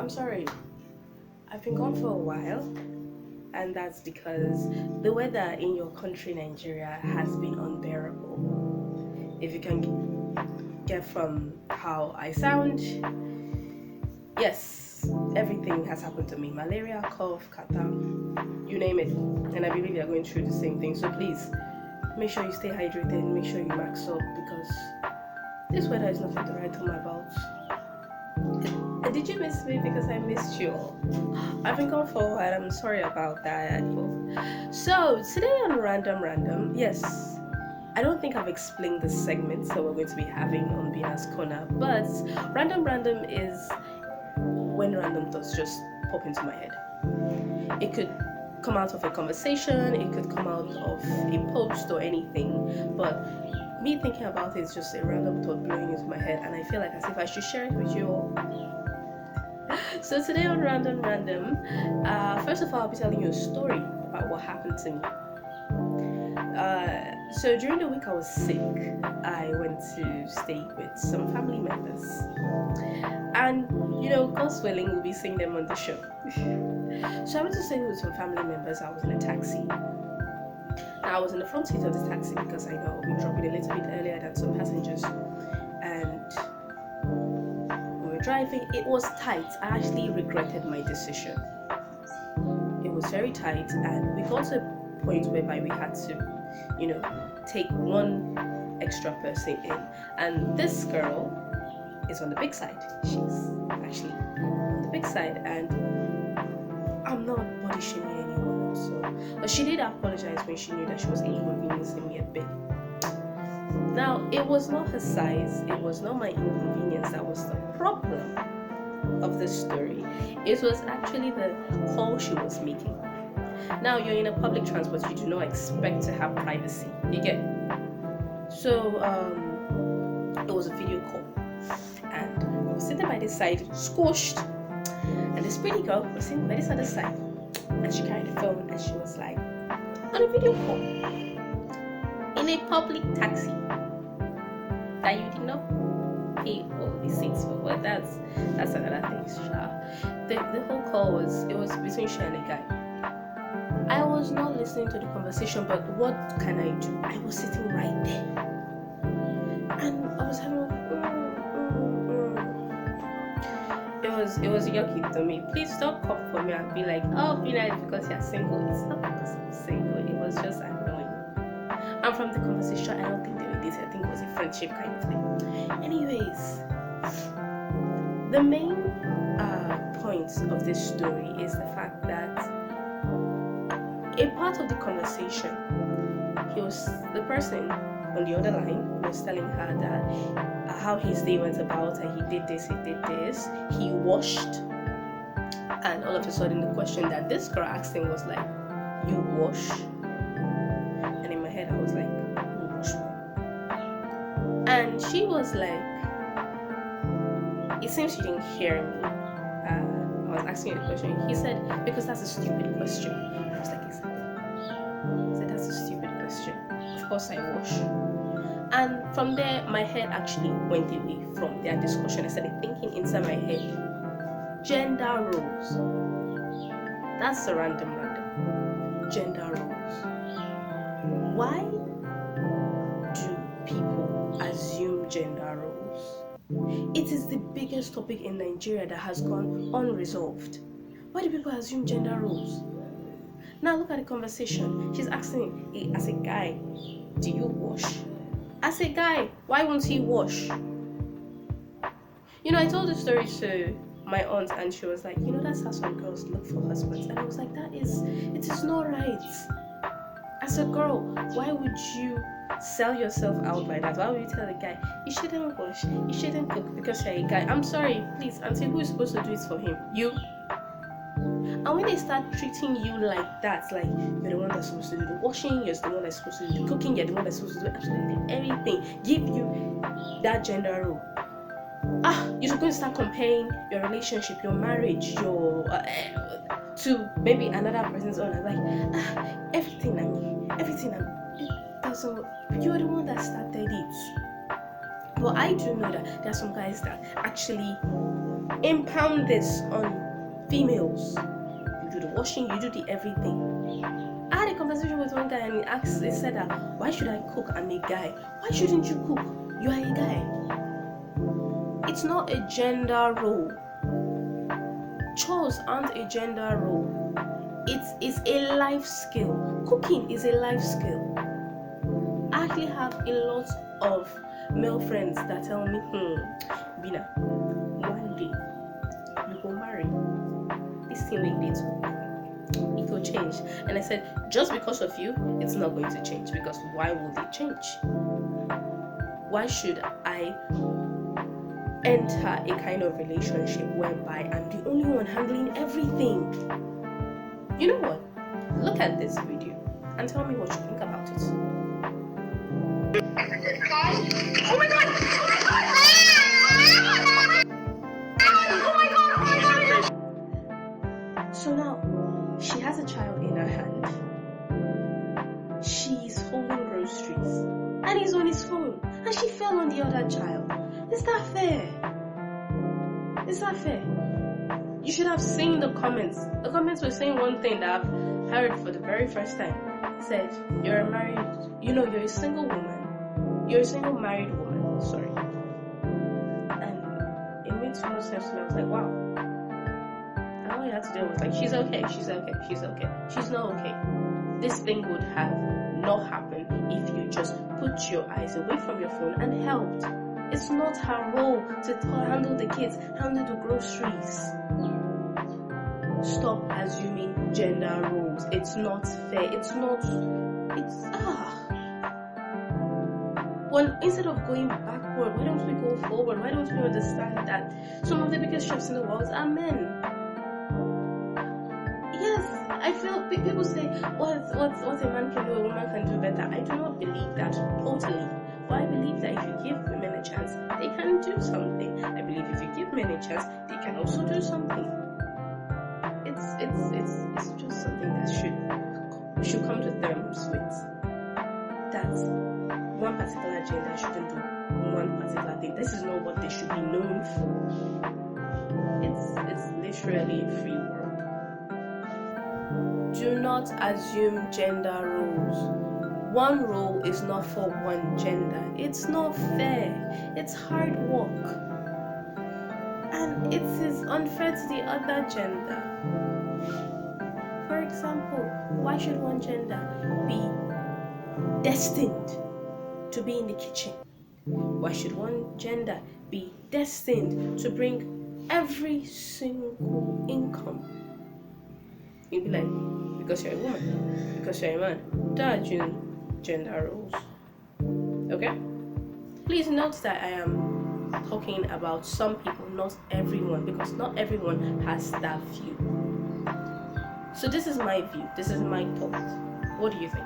I'm sorry. I've been gone for a while, and that's because the weather in your country, Nigeria, has been unbearable. If you can get from how I sound, yes, everything has happened to me: malaria, cough, catarrh, you name it. And I believe you're going through the same thing. So please make sure you stay hydrated, make sure you max up because this weather is nothing to write home about. Did you miss me? Because I missed you all. I've been gone for a while. I'm sorry about that. So today on Random, yes, I don't think I've explained the segments that we're going to be having on Bina's Corner, but Random is when random thoughts just pop into my head. It could come out of a conversation, it could come out of a post or anything, but me thinking about it is just a random thought blowing into my head, and I feel like as if I should share it with you all. So today on Random, first of all, I'll be telling you a story about what happened to me. So during the week I was sick, I went to stay with some family members, and God's willing, we'll be seeing them on the show. So I went to stay with some family members. I was in a taxi. Now I was in the front seat of the taxi because I know I'll be dropping a little bit earlier than some passengers, and we were driving. It was tight. I actually regretted my decision. It was very tight, and we got to a point whereby we had to take one extra person in, and this girl is on the big side. She's actually on the big side, and I'm not body shaming anyone also, but she did apologize when she knew that she was inconveniencing me a bit. Now, it was not her size, it was not my inconvenience that was the problem of this story. It was actually the call she was making. Now, you're in a public transport, you do not expect to have privacy. You get? So, it was a video call, and I was sitting by this side, squashed, and this pretty girl was sitting by this other side, and she carried the phone, and she was like, on a video call, in a public taxi, that you did not pay all the seats for. Well, that's another thing, The whole call was between she and a guy. I was not listening to the conversation, but what can I do? I was sitting right there, and I was having it was yucky to me. Please don't come for me and be like, oh, be nice because you're single. It's not because I'm single. It was just annoying. And from the conversation, I don't think they were dating. I think it was a friendship kind of thing. Anyways, the main point of this story is the fact that a part of the conversation, the person on the other line was telling her that how his day went about, and he did this, he washed, and all of a sudden the question that this girl asked him was like, you wash? And in my head I was like, who wash what? And she was like, it seems she didn't hear me. I was asking a question. He said, because that's a stupid question. I was like, exactly. He said, that's a stupid question. Of course I wash. And from there, my head actually went away from their discussion. I started thinking inside my head, gender roles. That's the random. Gender roles. Why do people assume gender roles? It is the biggest topic in Nigeria that has gone unresolved. Why do people assume gender roles? Now look at the conversation. She's asking, hey, as a guy, do you wash? As a guy, why won't he wash? I told the story to my aunt, and she was like, that's how some girls look for husbands. And I was like, it is not right. As a girl, why would you sell yourself out like that? Why would you tell a guy, you shouldn't wash, you shouldn't cook because you're a guy? I'm sorry, please, auntie, who is supposed to do it for him? You? And when they start treating you like that, like you're the one that's supposed to do the washing, you're the one that's supposed to do the cooking, you're the one that's supposed to do absolutely everything, give you that gender role. You're going to start comparing your relationship, your marriage, your to maybe another person's own. Like everything it doesn't work. You're the one that started it. But I do know that there are some guys that actually impound this on females. You do the washing, you do the everything. I had a conversation with one guy and he said that, why should I cook? I'm a guy. Why shouldn't you cook? You are a guy. It's not a gender role. Chores aren't a gender role. It is a life skill. Cooking is a life skill. I actually have a lot of male friends that tell me, Bina, one day you go marry. This thing like this, it will change. And I said, just because of you, it's not going to change. Because why would it change? Why should I enter a kind of relationship whereby I'm the only one handling everything? You know what? Look at this video and tell me what you think about it. Oh my god! Oh my god! So now she has a child in her hand. She's holding groceries and he's on his phone and she fell on the other child. Is that fair? Is that fair? You should have seen the comments. The comments were saying one thing that I've heard for the very first time. It said, you're a single woman. You're a single married woman. Sorry. And it made so much sense to me. I was like, wow. And all you had to do was like, she's okay. She's not okay. This thing would have not happened if you just put your eyes away from your phone and helped. It's not her role to handle the kids, handle the groceries. Stop assuming gender roles. It's not fair. Well, instead of going backward, why don't we go forward? Why don't we understand that some of the biggest chefs in the world are men? Yes, I feel people say, what a man can do, a woman can do better. I do not believe that totally. But I believe that if you give women a chance, they can do something. I believe if you give men a chance, they can also do something. It's just something that should come to terms with. That one particular gender shouldn't do one particular thing. This is not what they should be known for. It's literally a free world. Do not assume gender roles. One role is not for one gender. It's not fair. It's hard work. And it is unfair to the other gender. For example, why should one gender be destined to be in the kitchen? Why should one gender be destined to bring every single income? You'd be like, because you're a woman, because you're a man. Don't assume gender roles. Okay? Please note that I am talking about some people, not everyone, because not everyone has that view. So this is my view. This is my thought. What do you think?